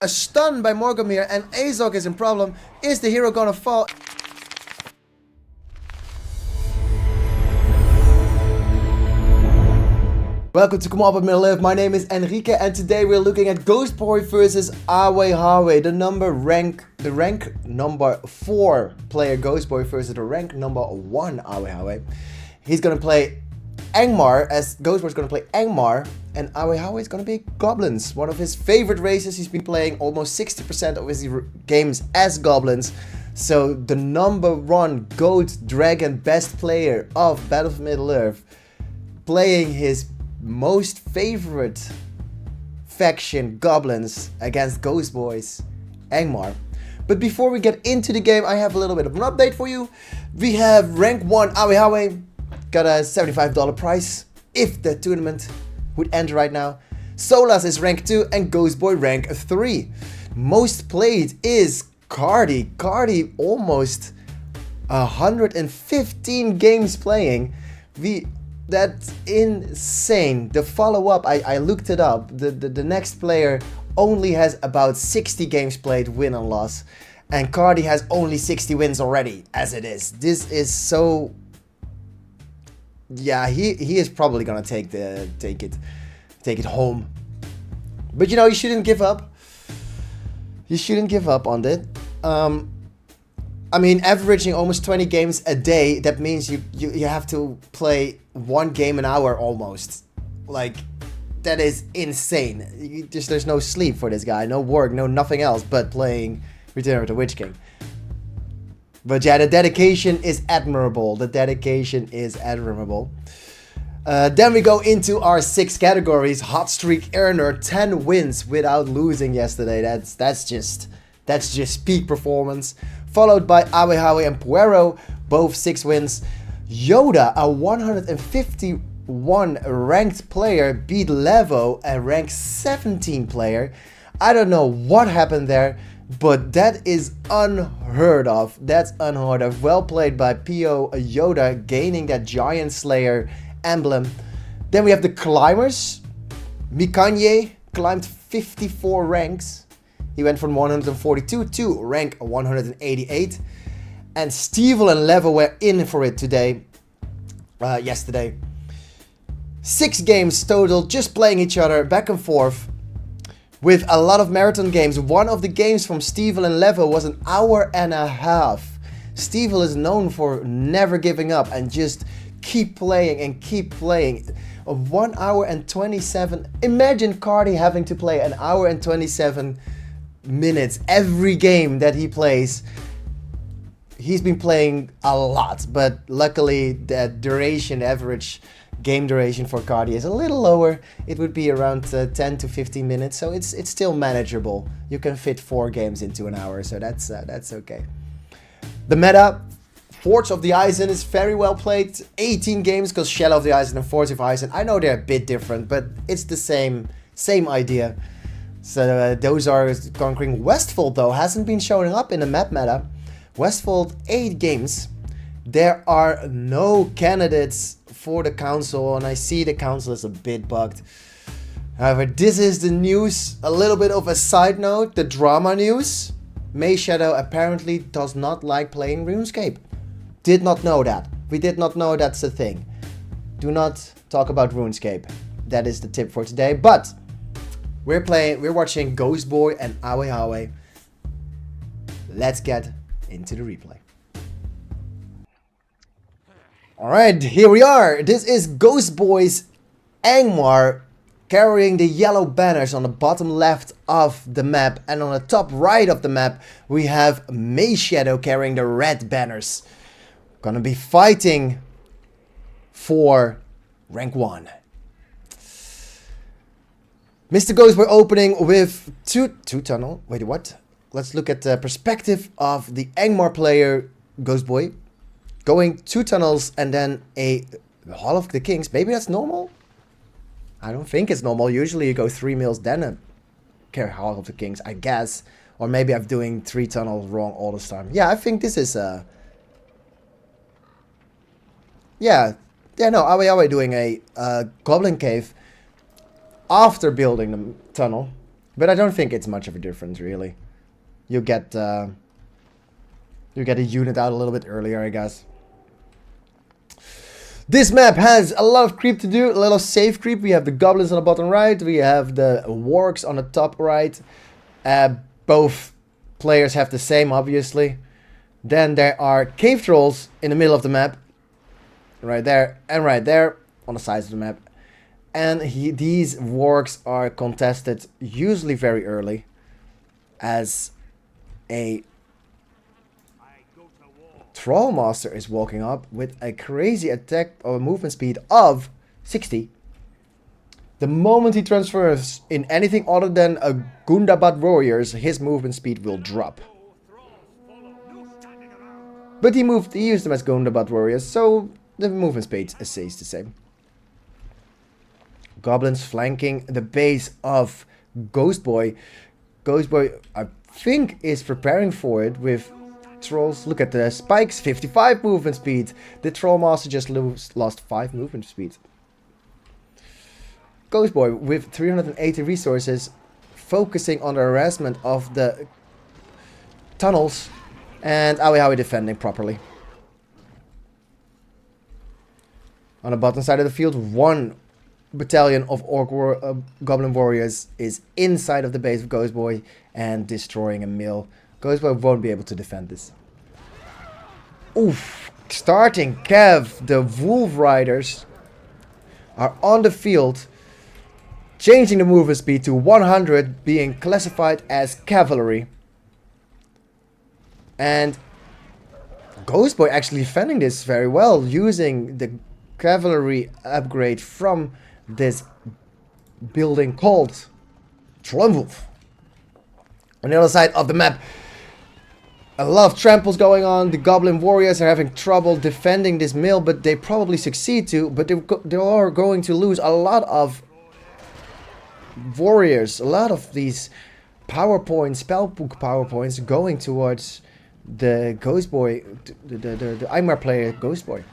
A stun by Morgamir and Azog is in problem. Is the hero gonna fall? Welcome to Come Up With Me Live. My name is Enrique and today we're looking at GhostBoy versus Ahwehawe. The rank number 4 player GhostBoy versus the rank number 1 Ahwehawe. He's gonna play Angmar, as GhostBoy's gonna play Angmar, and Ahwehawe is gonna be Goblins, one of his favorite races. He's been playing almost 60% of his games as Goblins. So the number 1 GOAT Dragon best player of Battle for Middle-earth playing his most favorite faction, Goblins, against GhostBoy's Angmar. But before we get into the game, I have a little bit of an update for you. We have rank 1 Ahwehawe, got a $75 price if the tournament would end right now. Solas is rank 2 and GhostBoy rank 3. Most played is Kardy. Kardy almost 115 games playing. That's insane. The follow-up, I looked it up. The next player only has about 60 games played, win and loss. And Kardy has only 60 wins already, as it is. This is so... Yeah, he is probably gonna take it home. But you know, you shouldn't give up. You shouldn't give up on it. I mean, averaging almost 20 games a day, that means you have to play 1 game an hour almost. Like, that is insane. There's no sleep for this guy, no work, no nothing else but playing Return of the Witch King. But yeah, the dedication is admirable. The dedication is admirable. Then we go into our 6 categories. Hot streak Earnur, 10 wins without losing yesterday. That's just peak performance. Followed by Ahwehawe and Poero, both 6 wins. Yoda, a 151 ranked player, beat Levo, a rank 17 player. I don't know what happened there, but that is unheard of. That's unheard of. Well played by P.O. Yoda, gaining that Giant Slayer emblem. Then we have the climbers. Mikanye climbed 54 ranks. He went from 142 to rank 188. And Stevil and Levo were in for it yesterday. 6 games total, just playing each other back and forth. With a lot of marathon games. One of the games from Stevil and Levo was an hour and a half. Stevil is known for never giving up and just keep playing and keep playing. 1 hour and 27. Imagine Kardy having to play an hour and 27 minutes every game that he plays. He's been playing a lot, but luckily the duration, average game duration for Kardy is a little lower. It would be around 10 to 15 minutes, so it's still manageable. You can fit 4 games into an hour, so that's okay. The meta, Forge of the Isen is very well played. 18 games, because Shell of the Isen and Forge of Isen, I know they're a bit different, but it's the same idea. So those are conquering. Westfold though hasn't been showing up in the map meta. Westfold 8 games. There are no candidates for the council, and I see the council is a bit bugged. However, this is the news. A little bit of a side note, the drama news. May Shadow apparently does not like playing RuneScape. Did not know that. We did not know that's a thing. Do not talk about RuneScape. That is the tip for today. But we're watching GhostBoy and Ahwehawe. Let's get into the replay. Alright, here we are. This is GhostBoy's Angmar carrying the yellow banners on the bottom left of the map, and on the top right of the map we have May Shadow carrying the red banners. Gonna be fighting for rank 1. Mr. GhostBoy opening with two tunnel. Wait, what? Let's look at the perspective of the Angmar player, GhostBoy. Going 2 tunnels and then a Hall of the Kings. Maybe that's normal? I don't think it's normal. Usually you go 3 mills, then a carry Hall of the Kings, I guess. Or maybe I'm doing 3 tunnels wrong all the time. Yeah, I think this is Yeah, no, Ahwehawe doing a Goblin Cave after building the tunnel. But I don't think it's much of a difference, really. You get a unit out a little bit earlier, I guess. This map has a lot of creep to do, a lot of safe creep. We have the goblins on the bottom right, we have the wargs on the top right. Both players have the same, obviously. Then there are cave trolls in the middle of the map. Right there and right there on the sides of the map. And these wargs are contested usually very early as a Troll Master is walking up with a crazy attack or movement speed of 60. The moment he transfers in anything other than a Gundabad warriors, his movement speed will drop. But he used them as Gundabad warriors, so the movement speed stays the same. Goblins flanking the base of GhostBoy. GhostBoy, I think, is preparing for it with trolls. Look at the spikes, 55 movement speed. The Troll Master just lost 5 movement speed. GhostBoy with 380 resources, focusing on the harassment of the tunnels, and Ahwehawe defending properly. On the bottom side of the field, 1 battalion of Goblin warriors is inside of the base of GhostBoy and destroying a mill. GhostBoy won't be able to defend this. Oof! Starting Cav, the Wolf Riders are on the field, changing the movement speed to 100, being classified as cavalry. And GhostBoy actually defending this very well, using the cavalry upgrade from this building called Trollwolf. On the other side of the map, a lot of tramples going on. The Goblin warriors are having trouble defending this mill, but they probably succeed to. But they are going to lose a lot of warriors, a lot of these power points, spellbook power points, going towards the GhostBoy, the Angmar player GhostBoy.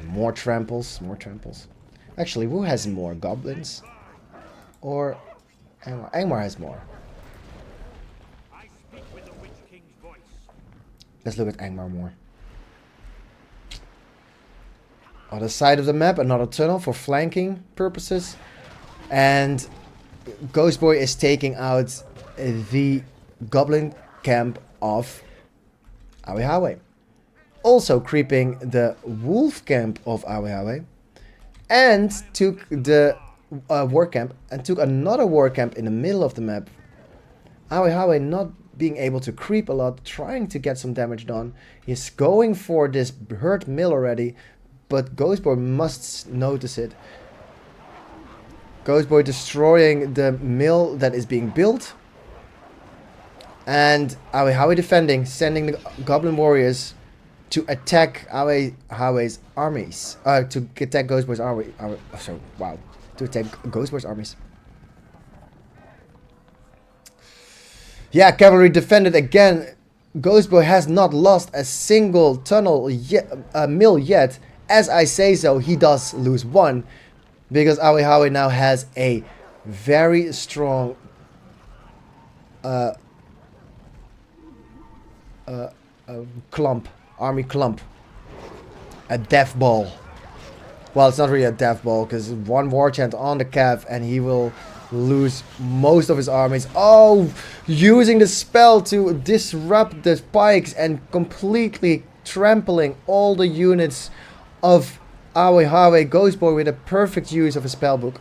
More tramples, more tramples. Actually, who has more? Goblins? Or Angmar? Angmar has more. Let's look at Angmar more. Other side of the map, another tunnel for flanking purposes. And GhostBoy is taking out the Goblin camp of Ahwehawe. Also creeping the wolf camp of Ahwehawe. And took the war camp. And took another war camp in the middle of the map. Ahwehawe not being able to creep a lot, trying to get some damage done. He's going for this hurt mill already, but GhostBoy must notice it. GhostBoy destroying the mill that is being built. And Ahwehawe defending, sending the Goblin warriors to attack Ahwehawe's armies. To attack GhostBoy's army. To attack GhostBoy's armies. Yeah, cavalry defended again. GhostBoy has not lost a single tunnel yet, mill yet. As I say so, he does lose 1. Because Ahwehawe now has a very strong army clump. A death ball. Well, it's not really a death ball, because 1 war chant on the Cav and he will lose most of his armies. Oh, using the spell to disrupt the spikes and completely trampling all the units of Ahwehawe. GhostBoy with a perfect use of a spellbook.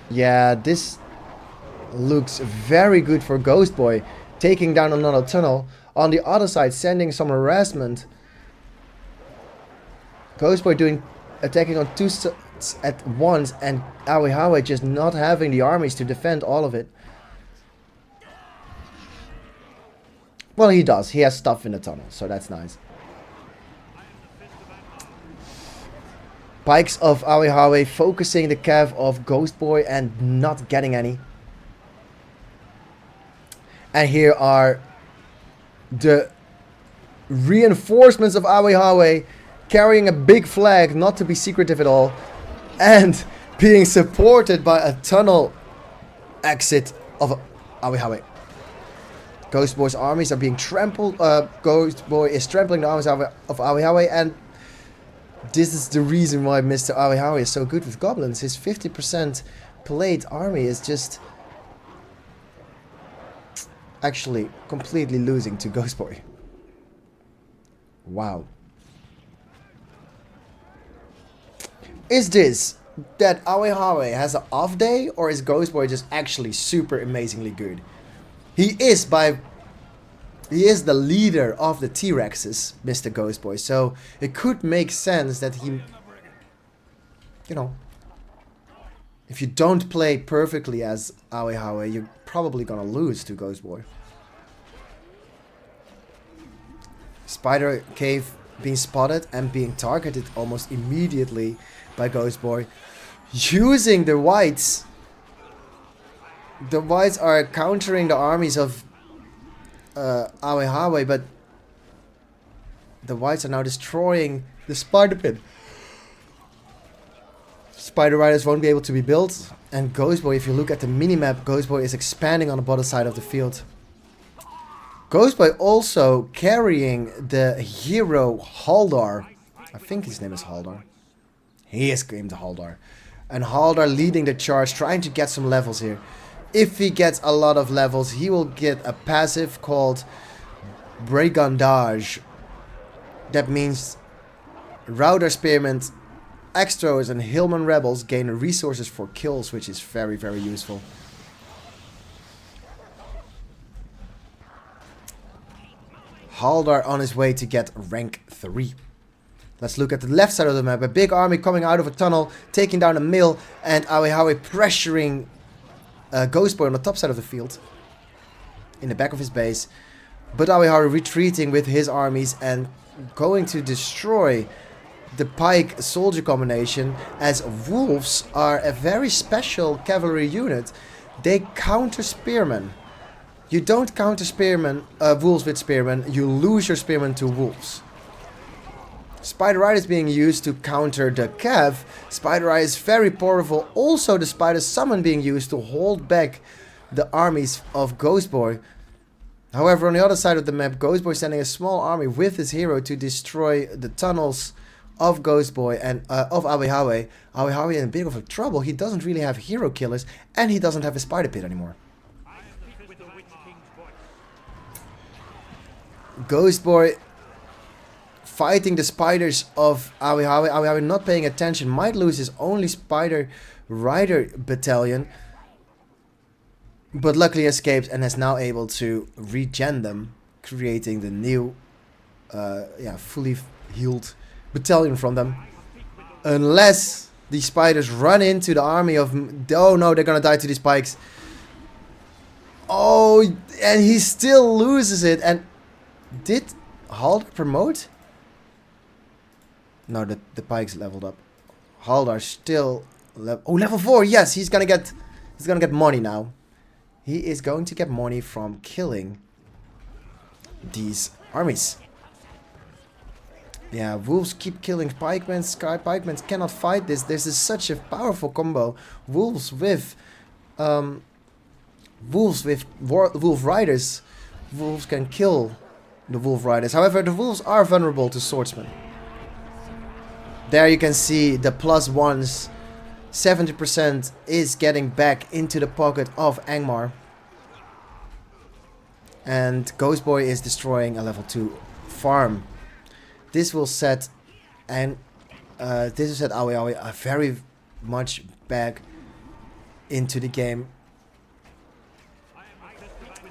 Yeah, this looks very good for GhostBoy. Taking down another tunnel. On the other side, sending some harassment. GhostBoy attacking on 2 at once, and Ahwehawe just not having the armies to defend all of it. Well, he does. He has stuff in the tunnel, so that's nice. Pikes of Ahwehawe focusing the Cav of GhostBoy and not getting any. And here are the reinforcements of Ahwehawe carrying a big flag, not to be secretive at all. And being supported by a tunnel exit of Ahwehawe. GhostBoy's armies are being trampled. GhostBoy is trampling the armies of Ahwehawe, and this is the reason why Mr. Ahwehawe is so good with goblins. His 50% plate army is just actually completely losing to GhostBoy. Wow. Is this that Ahwehawe has an off day, or is GhostBoy just actually super amazingly good? He is the leader of the T-Rexes, Mr. GhostBoy, so it could make sense that he, you know, if you don't play perfectly as Ahwehawe, you're probably gonna lose to GhostBoy. Spider Cave being spotted and being targeted almost immediately by GhostBoy. Using the whites. The whites are countering the armies of Ahwehawe, but the whites are now destroying the spider pit. Spider riders won't be able to be built, and GhostBoy, if you look at the minimap, GhostBoy is expanding on the bottom side of the field. GhostBoy also carrying the hero Haldar. I think his name is Haldar. He is named Haldar. And Haldar leading the charge, trying to get some levels here. If he gets a lot of levels, he will get a passive called Brigandage. That means Router Spearmen, Extros and Hillman Rebels gain resources for kills, which is very, very useful. Haldar on his way to get rank 3. Let's look at the left side of the map. A big army coming out of a tunnel, taking down a mill, and Ahwehawe pressuring GhostBoy on the top side of the field, in the back of his base. But Ahwehawe retreating with his armies and going to destroy the pike soldier combination, as wolves are a very special cavalry unit. They counter spearmen. You don't counter spearmen, wolves with spearmen, you lose your spearmen to wolves. Spider Ride is being used to counter the Cav. Spider Eye is very powerful. Also the Spider Summon being used to hold back the armies of GhostBoy. However, on the other side of the map, GhostBoy is sending a small army with his hero to destroy the tunnels of GhostBoy and of Ahwehawe. Ahwehawe is in a bit of trouble. He doesn't really have hero killers, and he doesn't have a spider pit anymore. GhostBoy fighting the spiders of Ahwehawe. Ahwehawe not paying attention, might lose his only spider rider battalion, but luckily escapes and is now able to regen them, creating the new fully healed battalion from them. Unless the spiders run into the army of... Oh no, they're gonna die to these pikes. Oh, and he still loses it. And did Haldar promote? No, the pikes leveled up. Haldar still level 4. Yes, he's gonna get money now. He is going to get money from killing these armies. Yeah, wolves keep killing pikemen. Sky pikemen cannot fight this. This is such a powerful combo. Wolves with wolf riders. Wolves can kill the wolf riders. However, the wolves are vulnerable to swordsmen. There you can see the +1s. 70% is getting back into the pocket of Angmar. And GhostBoy is destroying a level 2 farm. This will set Ahwehawe very much back into the game.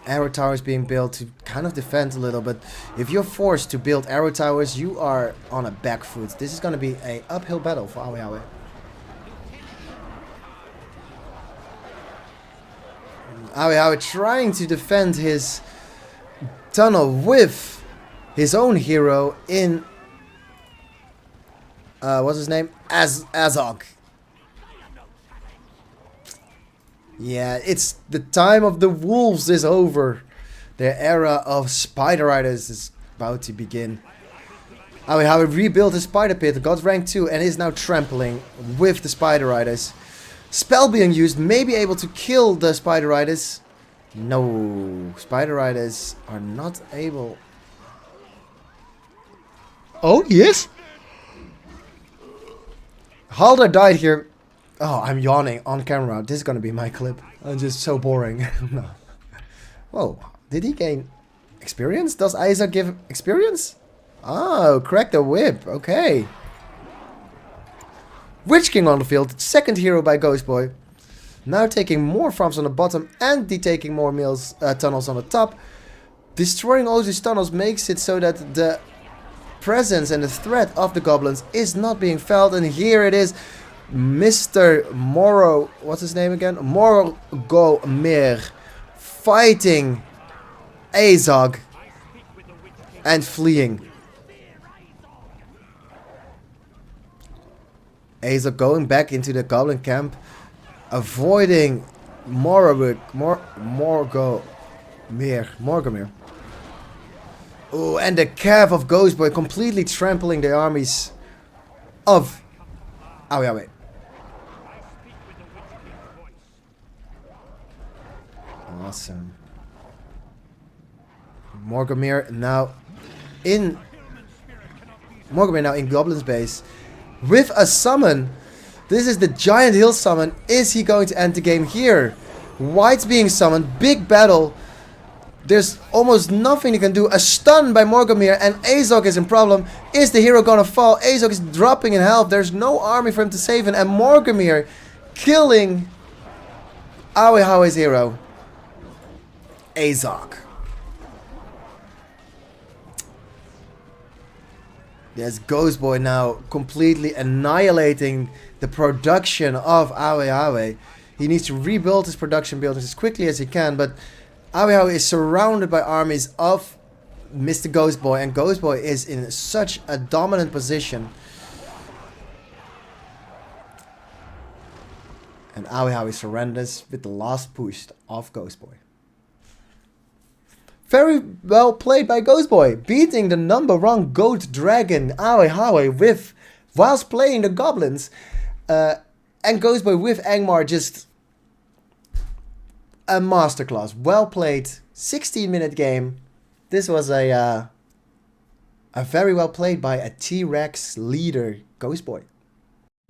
Arrow towers being built to kind of defend a little, but if you're forced to build arrow towers, you are on a back foot. This is going to be an uphill battle for Ahwehawe. Ahwehawe trying to defend his tunnel with his own hero in what's his name? Azog. Yeah, it's the time of the wolves is over. Their era of spider riders is about to begin. Ahwehawe rebuilt his spider pit, got rank 2 and is now trampling with the spider riders. Spell being used, may be able to kill the Spider Riders. No, Spider Riders are not able. Oh, yes? Halder died here. Oh, I'm yawning on camera. This is gonna be my clip. I'm just so boring. No. Whoa, did he gain experience? Does Isaac give experience? Oh, crack the whip. Okay. Witch King on the field. Second hero by GhostBoy. Now taking more farms on the bottom and taking more tunnels on the top. Destroying all these tunnels makes it so that the presence and the threat of the goblins is not being felt. And here it is. Mr. Moro, what's his name again? Morgomir fighting Azog and fleeing. Azog going back into the goblin camp, avoiding Morgomir. Oh, and the calf of GhostBoy completely trampling the armies of Ahwehawe. Awesome. Morgomir now in Goblin's base with a summon. This is the giant hill summon. Is he going to end the game here? White's being summoned. Big battle. There's almost nothing he can do. A stun by Morgomir and Azog is in problem. Is the hero gonna fall? Azog is dropping in health. There's no army for him to save him. And Morgomir killing Ahwehawe's hero, Azog. Yes, GhostBoy now completely annihilating the production of Ahwehawe. He needs to rebuild his production buildings as quickly as he can, but Ahwehawe is surrounded by armies of Mr. GhostBoy, and GhostBoy is in such a dominant position. And Ahwehawe surrenders with the last push of GhostBoy. Very well played by GhostBoy, beating the #1 goat dragon Ahwehawe whilst playing the goblins. And GhostBoy with Angmar, just a masterclass. Well played. 16-minute game. This was a very well played by a T-Rex leader, GhostBoy.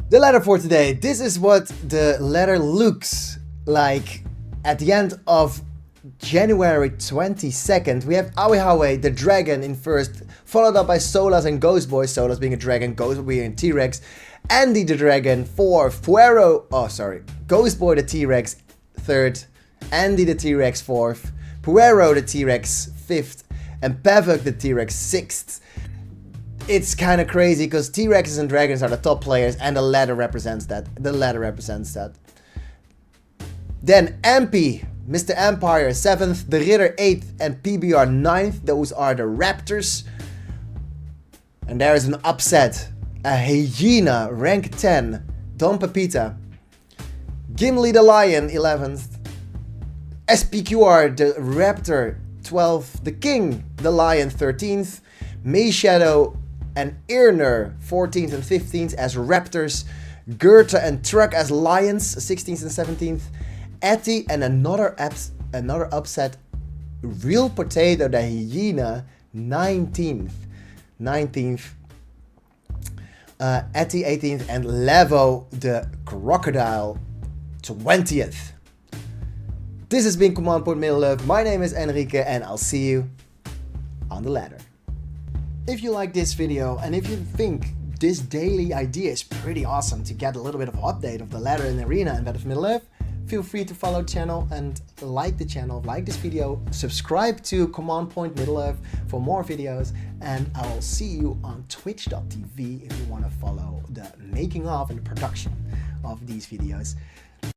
The ladder for today. This is what the ladder looks like at the end of January 22nd. We have Ahwehawe, the dragon, in first, followed up by Solas and GhostBoy. Solas being a dragon, GhostBoy being a T-Rex. Andy the dragon fourth, GhostBoy the T-Rex third, Andy the T-Rex fourth, Poero the T-Rex fifth, and Pavok the T-Rex sixth. It's kind of crazy because T-Rexes and dragons are the top players, and the ladder represents that. Then MP, Mr. Empire 7th, the Ritter 8th, and PBR 9th. Those are the Raptors. And there is an upset. A Hyena, rank 10, Don Pepita. Gimli the Lion, 11th. SPQR, the Raptor, 12th. The King, the Lion, 13th. May Shadow and Earnur, 14th and 15th as Raptors. Goethe and Truck as Lions, 16th and 17th. Etty and another upset, Real Potato the Hyena, 19th. Etty 18th and Levo the Crocodile 20th. This has been Command Point Middle Earth. My name is Enrique and I'll see you on the ladder. If you like this video and if you think this daily idea is pretty awesome to get a little bit of update of the ladder and arena and Battle of Middle Earth, feel free to follow the channel and like the channel, like this video, subscribe to Command Point Middle Earth for more videos, and I will see you on twitch.tv if you want to follow the making of and the production of these videos.